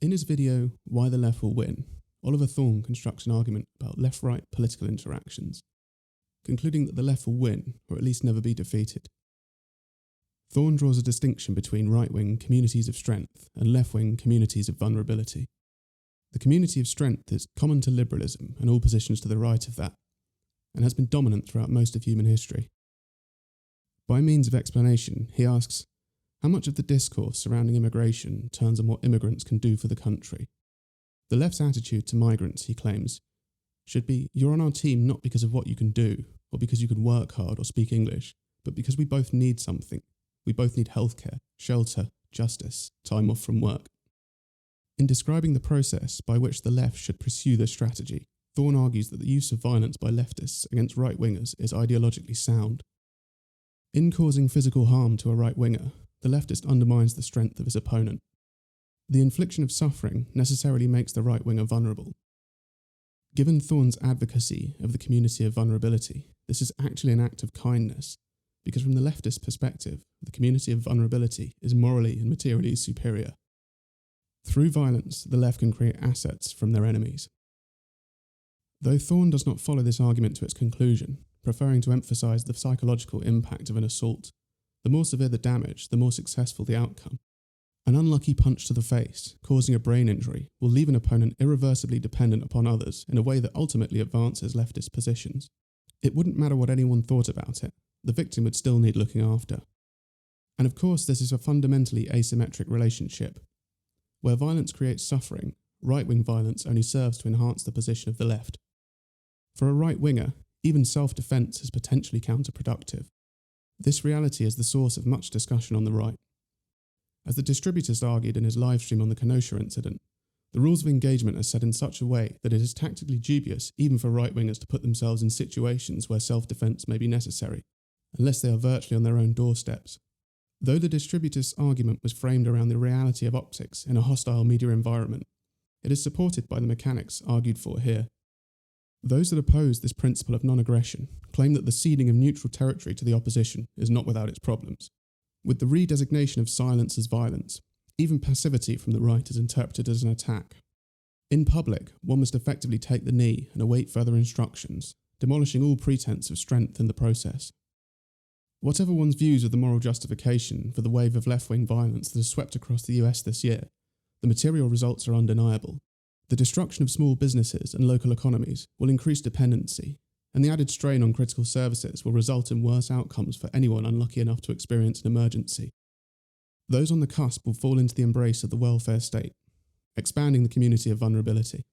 In his video, Why the Left Will Win, Oliver Thorne constructs an argument about left-right political interactions, concluding that the left will win, or at least never be defeated. Thorne draws a distinction between right-wing communities of strength and left-wing communities of vulnerability. The community of strength is common to liberalism and all positions to the right of that, and has been dominant throughout most of human history. By means of explanation, he asks, how much of the discourse surrounding immigration turns on what immigrants can do for the country? The left's attitude to migrants, he claims, should be, you're on our team not because of what you can do, or because you can work hard or speak English, but because we both need something. We both need healthcare, shelter, justice, time off from work. In describing the process by which the left should pursue this strategy, Thorne argues that the use of violence by leftists against right-wingers is ideologically sound. In causing physical harm to a right-winger, the leftist undermines the strength of his opponent. The infliction of suffering necessarily makes the right-winger vulnerable. Given Thorne's advocacy of the community of vulnerability, this is actually an act of kindness, because from the leftist perspective, the community of vulnerability is morally and materially superior. Through violence, the left can create assets from their enemies. Though Thorne does not follow this argument to its conclusion, preferring to emphasise the psychological impact of an assault, the more severe the damage, the more successful the outcome. An unlucky punch to the face, causing a brain injury, will leave an opponent irreversibly dependent upon others in a way that ultimately advances leftist positions. It wouldn't matter what anyone thought about it, the victim would still need looking after. And of course, this is a fundamentally asymmetric relationship. Where violence creates suffering, right-wing violence only serves to enhance the position of the left. For a right-winger, even self-defence is potentially counterproductive. This reality is the source of much discussion on the right. As the distributist argued in his livestream on the Kenosha incident, the rules of engagement are set in such a way that it is tactically dubious even for right-wingers to put themselves in situations where self-defence may be necessary, unless they are virtually on their own doorsteps. Though the distributist's argument was framed around the reality of optics in a hostile media environment, it is supported by the mechanics argued for here. Those that oppose this principle of non-aggression claim that the ceding of neutral territory to the opposition is not without its problems. With the redesignation of silence as violence, even passivity from the right is interpreted as an attack. In public, one must effectively take the knee and await further instructions, demolishing all pretense of strength in the process. Whatever one's views of the moral justification for the wave of left-wing violence that has swept across the US this year, the material results are undeniable. The destruction of small businesses and local economies will increase dependency, and the added strain on critical services will result in worse outcomes for anyone unlucky enough to experience an emergency. Those on the cusp will fall into the embrace of the welfare state, expanding the community of vulnerability.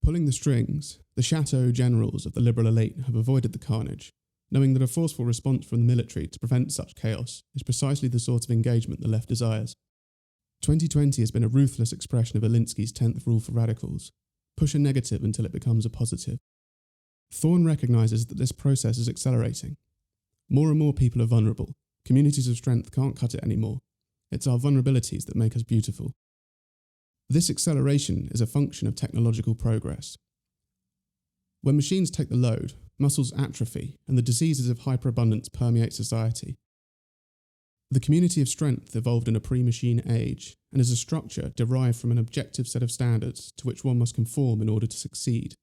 Pulling the strings, the chateau generals of the liberal elite have avoided the carnage, knowing that a forceful response from the military to prevent such chaos is precisely the sort of engagement the left desires. 2020 has been a ruthless expression of Alinsky's 10th rule for radicals: push a negative until it becomes a positive. Thorne recognises that this process is accelerating. More and more people are vulnerable. Communities of strength can't cut it anymore. It's our vulnerabilities that make us beautiful. This acceleration is a function of technological progress. When machines take the load, muscles atrophy, and the diseases of hyperabundance permeate society. The community of strength evolved in a pre-machine age and is a structure derived from an objective set of standards to which one must conform in order to succeed.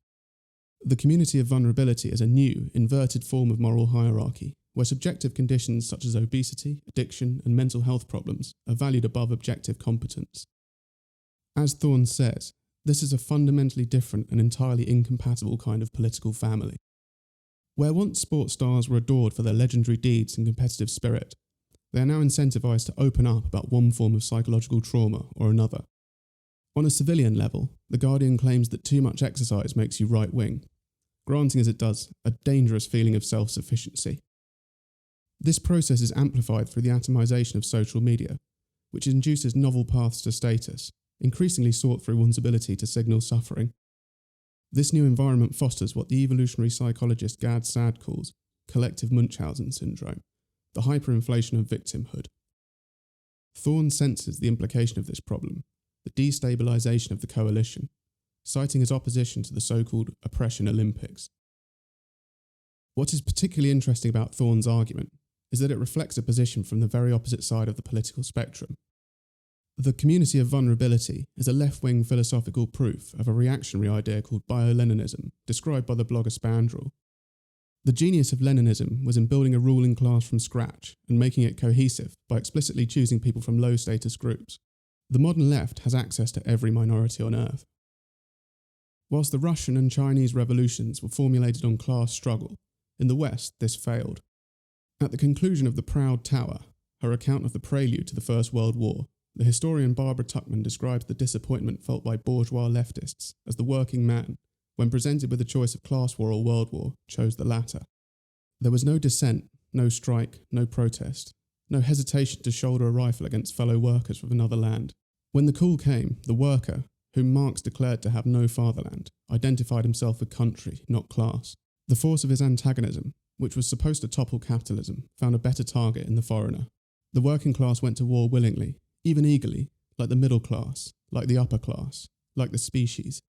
The community of vulnerability is a new, inverted form of moral hierarchy, where subjective conditions such as obesity, addiction, and mental health problems are valued above objective competence. As Thorne says, this is a fundamentally different and entirely incompatible kind of political family. Where once sports stars were adored for their legendary deeds and competitive spirit, they are now incentivized to open up about one form of psychological trauma or another. On a civilian level, The Guardian claims that too much exercise makes you right-wing, granting as it does a dangerous feeling of self-sufficiency. This process is amplified through the atomization of social media, which induces novel paths to status, increasingly sought through one's ability to signal suffering. This new environment fosters what the evolutionary psychologist Gad Saad calls collective Munchausen syndrome, the hyperinflation of victimhood. Thorne senses the implication of this problem, the destabilization of the coalition, citing his opposition to the so-called oppression Olympics. What is particularly interesting about Thorne's argument is that it reflects a position from the very opposite side of the political spectrum. The community of vulnerability is a left-wing philosophical proof of a reactionary idea called bio-Leninism, described by the blogger Spandrell. The genius of Leninism was in building a ruling class from scratch and making it cohesive by explicitly choosing people from low-status groups. The modern left has access to every minority on earth. Whilst the Russian and Chinese revolutions were formulated on class struggle, in the West this failed. At the conclusion of The Proud Tower, her account of the prelude to the First World War, the historian Barbara Tuchman describes the disappointment felt by bourgeois leftists as the working man, when presented with a choice of class war or world war, chose the latter. There was no dissent, no strike, no protest, no hesitation to shoulder a rifle against fellow workers from another land. When the call came, the worker, whom Marx declared to have no fatherland, identified himself with country, not class. The force of his antagonism, which was supposed to topple capitalism, found a better target in the foreigner. The working class went to war willingly, even eagerly, like the middle class, like the upper class, like the species.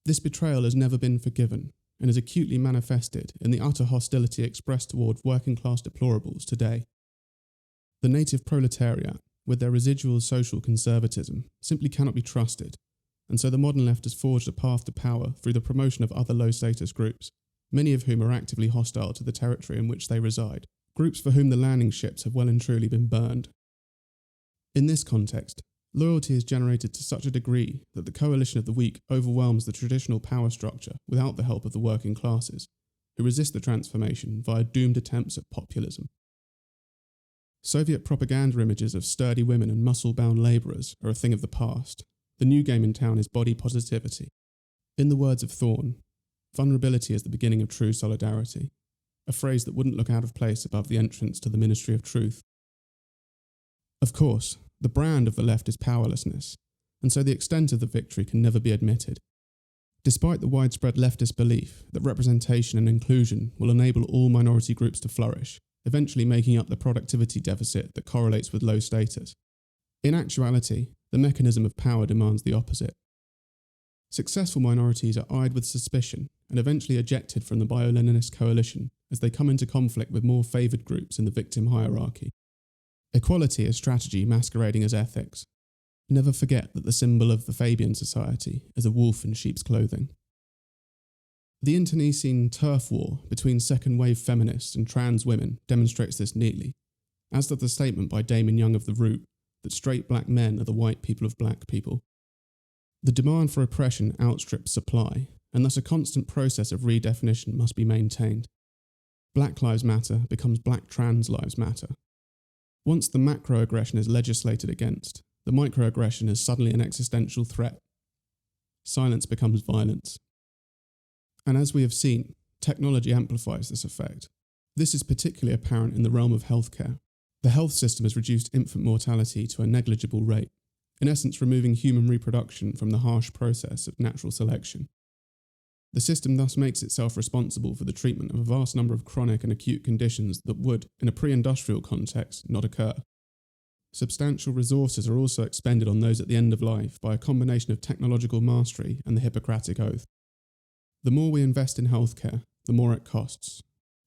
This betrayal has never been forgiven, and is acutely manifested in the utter hostility expressed toward working class deplorables today. The native proletariat, with their residual social conservatism, simply cannot be trusted, and so the modern left has forged a path to power through the promotion of other low-status groups, many of whom are actively hostile to the territory in which they reside, groups for whom the landing ships have well and truly been burned. In this context, loyalty is generated to such a degree that the coalition of the weak overwhelms the traditional power structure without the help of the working classes, who resist the transformation via doomed attempts at populism. Soviet propaganda images of sturdy women and muscle-bound labourers are a thing of the past. The new game in town is body positivity. In the words of Thorne, vulnerability is the beginning of true solidarity, a phrase that wouldn't look out of place above the entrance to the Ministry of Truth. Of course, the brand of the left is powerlessness, and so the extent of the victory can never be admitted. Despite the widespread leftist belief that representation and inclusion will enable all minority groups to flourish, eventually making up the productivity deficit that correlates with low status. In actuality, the mechanism of power demands the opposite. Successful minorities are eyed with suspicion and eventually ejected from the bio-Leninist coalition as they come into conflict with more favoured groups in the victim hierarchy. Equality is strategy masquerading as ethics. Never forget that the symbol of the Fabian society is a wolf in sheep's clothing. The internecine turf war between second-wave feminists and trans women demonstrates this neatly, as does the statement by Damon Young of The Root that straight black men are the white people of black people. The demand for oppression outstrips supply, and thus a constant process of redefinition must be maintained. Black Lives Matter becomes Black Trans Lives Matter. Once the macroaggression is legislated against, the microaggression is suddenly an existential threat. Silence becomes violence. And as we have seen, technology amplifies this effect. This is particularly apparent in the realm of healthcare. The health system has reduced infant mortality to a negligible rate, in essence removing human reproduction from the harsh process of natural selection. The system thus makes itself responsible for the treatment of a vast number of chronic and acute conditions that would, in a pre-industrial context, not occur. Substantial resources are also expended on those at the end of life by a combination of technological mastery and the Hippocratic Oath. The more we invest in healthcare, the more it costs.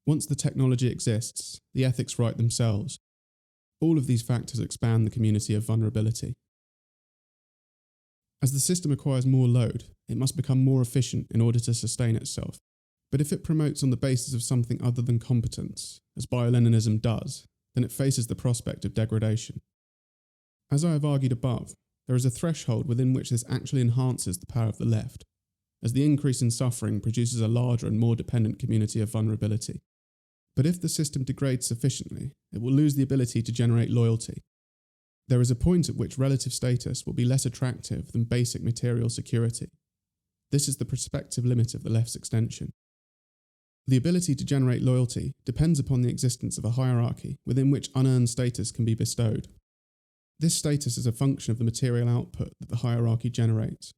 Once the technology exists, the ethics write themselves. All of these factors expand the community of vulnerability. As the system acquires more load, it must become more efficient in order to sustain itself. But if it promotes on the basis of something other than competence, as bio-Leninism does, then it faces the prospect of degradation. As I have argued above, there is a threshold within which this actually enhances the power of the left, as the increase in suffering produces a larger and more dependent community of vulnerability. But if the system degrades sufficiently, it will lose the ability to generate loyalty. There is a point at which relative status will be less attractive than basic material security. This is the prospective limit of the left's extension. The ability to generate loyalty depends upon the existence of a hierarchy within which unearned status can be bestowed. This status is a function of the material output that the hierarchy generates.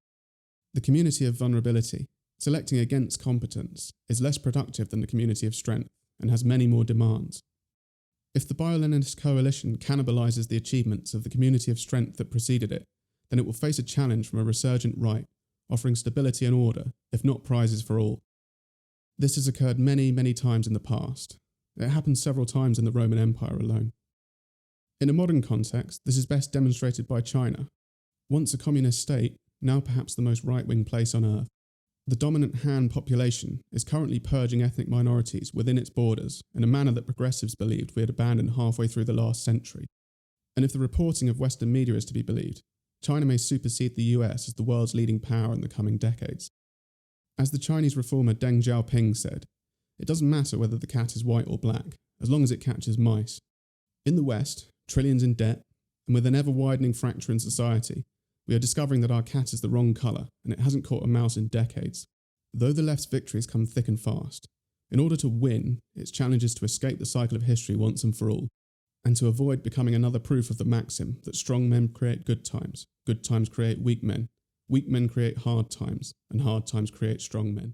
The community of vulnerability, selecting against competence, is less productive than the community of strength and has many more demands. If the bio-Leninist coalition cannibalizes the achievements of the community of strength that preceded it, then it will face a challenge from a resurgent right, offering stability and order, if not prizes for all. This has occurred many, many times in the past. It happened several times in the Roman Empire alone. In a modern context, this is best demonstrated by China. Once a communist state, now perhaps the most right-wing place on earth, the dominant Han population is currently purging ethnic minorities within its borders in a manner that progressives believed we had abandoned halfway through the last century. And if the reporting of Western media is to be believed, China may supersede the US as the world's leading power in the coming decades. As the Chinese reformer Deng Xiaoping said, it doesn't matter whether the cat is white or black, as long as it catches mice. In the West, trillions in debt, and with an ever-widening fracture in society, we are discovering that our cat is the wrong colour and it hasn't caught a mouse in decades. Though the left's victories come thick and fast, in order to win, its challenge is to escape the cycle of history once and for all, and to avoid becoming another proof of the maxim that strong men create good times create weak men create hard times, and hard times create strong men.